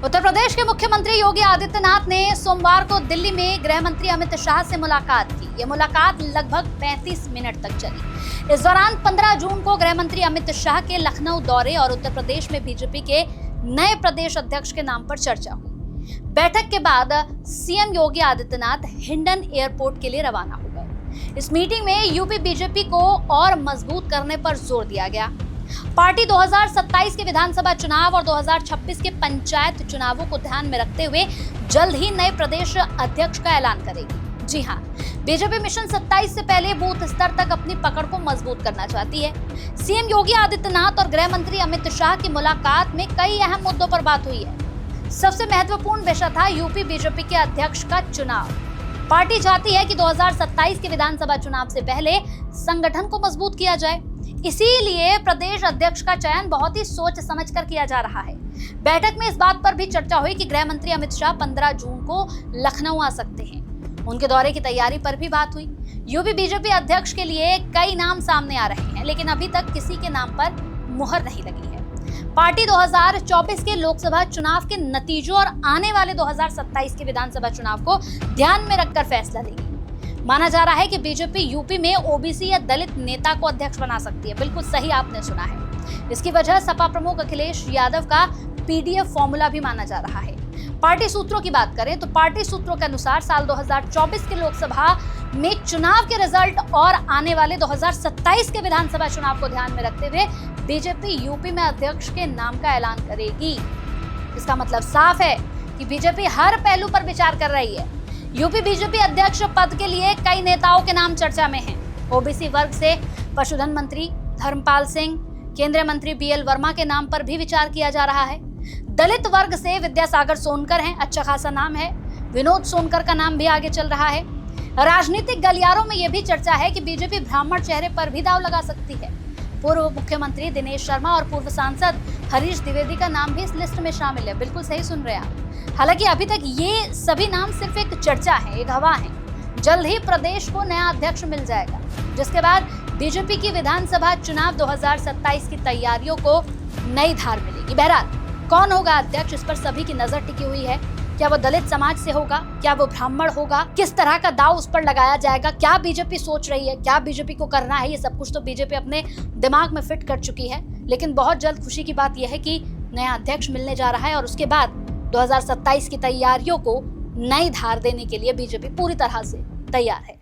उत्तर प्रदेश के मुख्यमंत्री योगी आदित्यनाथ ने सोमवार को दिल्ली में गृह मंत्री अमित शाह से मुलाकात की। ये मुलाकात लगभग 35 मिनट तक चली। इस दौरान 15 जून को गृह मंत्री अमित शाह के लखनऊ दौरे और उत्तर प्रदेश में बीजेपी के नए प्रदेश अध्यक्ष के नाम पर चर्चा हुई। बैठक के बाद सीएम योगी आदित्यनाथ हिंडन एयरपोर्ट के लिए रवाना हो गए। इस मीटिंग में यूपी बीजेपी को और मजबूत करने पर जोर दिया गया। पार्टी 2027 के विधानसभा चुनाव और 2026 के पंचायत चुनावों को ध्यान में रखते हुए जल्द ही नए प्रदेश अध्यक्ष का ऐलान करेगी। जी हां, बीजेपी मिशन 27 से पहले बूथ स्तर तक अपनी पकड़ को मजबूत करना चाहती है। सीएम योगी आदित्यनाथ और गृह मंत्री अमित शाह की मुलाकात में कई अहम मुद्दों पर बात हुई है। सबसे महत्वपूर्ण विषय था यूपी बीजेपी के अध्यक्ष का चुनाव। पार्टी चाहती है कि 2027 के विधानसभा चुनाव से पहले संगठन को मजबूत किया जाए। इसीलिए प्रदेश अध्यक्ष का चयन बहुत ही सोच समझकर किया जा रहा है। बैठक में इस बात पर भी चर्चा हुई कि गृह मंत्री अमित शाह 15 जून को लखनऊ आ सकते हैं। उनके दौरे की तैयारी पर भी बात हुई। यूपी बीजेपी अध्यक्ष के लिए कई नाम सामने आ रहे हैं, लेकिन अभी तक किसी के नाम पर मुहर नहीं लगी है। पार्टी 2024 के लोकसभा चुनाव के नतीजों और आने वाले 2027 के विधानसभा चुनाव को ध्यान में रखकर फैसला लेगी। माना जा रहा है कि बीजेपी यूपी में ओबीसी या दलित नेता को अध्यक्ष बना सकती है। बिल्कुल सही आपने सुना है। इसकी वजह सपा प्रमुख अखिलेश यादव का पीडीएफ फॉर्मूला भी माना जा रहा है। पार्टी सूत्रों की बात करें तो पार्टी सूत्रों के अनुसार साल 2024 के लोकसभा में चुनाव के रिजल्ट और आने वाले 2027 के विधानसभा चुनाव को ध्यान में रखते हुए बीजेपी यूपी में अध्यक्ष के नाम का ऐलान करेगी। इसका मतलब साफ है कि बीजेपी हर पहलू पर विचार कर रही है। यूपी बीजेपी अध्यक्ष पद के लिए कई नेताओं के नाम चर्चा में हैं। ओबीसी वर्ग से पशुधन मंत्री धर्मपाल सिंह, केंद्रीय मंत्री बीएल वर्मा के नाम पर भी विचार किया जा रहा है। दलित वर्ग से विद्यासागर सोनकर हैं, अच्छा खासा नाम है। विनोद सोनकर का नाम भी आगे चल रहा है। राजनीतिक गलियारों में यह भी चर्चा है कि बीजेपी ब्राह्मण चेहरे पर भी दांव लगा सकती है। पूर्व मुख्यमंत्री दिनेश शर्मा और पूर्व सांसद हरीश द्विवेदी का नाम भी इस लिस्ट में शामिल है। बिल्कुल सही सुन रहे हैं आप। हालांकि अभी तक ये सभी नाम सिर्फ एक चर्चा है, एक हवा है। जल्द ही प्रदेश को नया अध्यक्ष मिल जाएगा, जिसके बाद बीजेपी की विधानसभा चुनाव 2027 की तैयारियों को नई धार मिलेगी। बहरहाल कौन होगा अध्यक्ष, इस पर सभी की नजर टिकी हुई है। क्या वो दलित समाज से होगा, क्या वो ब्राह्मण होगा, किस तरह का दाव उस पर लगाया जाएगा, क्या बीजेपी सोच रही है, क्या बीजेपी को करना है, ये सब कुछ तो बीजेपी अपने दिमाग में फिट कर चुकी है। लेकिन बहुत जल्द खुशी की बात यह है कि नया अध्यक्ष मिलने जा रहा है और उसके बाद 2027 की तैयारियों को नई धार देने के लिए बीजेपी पूरी तरह से तैयार है।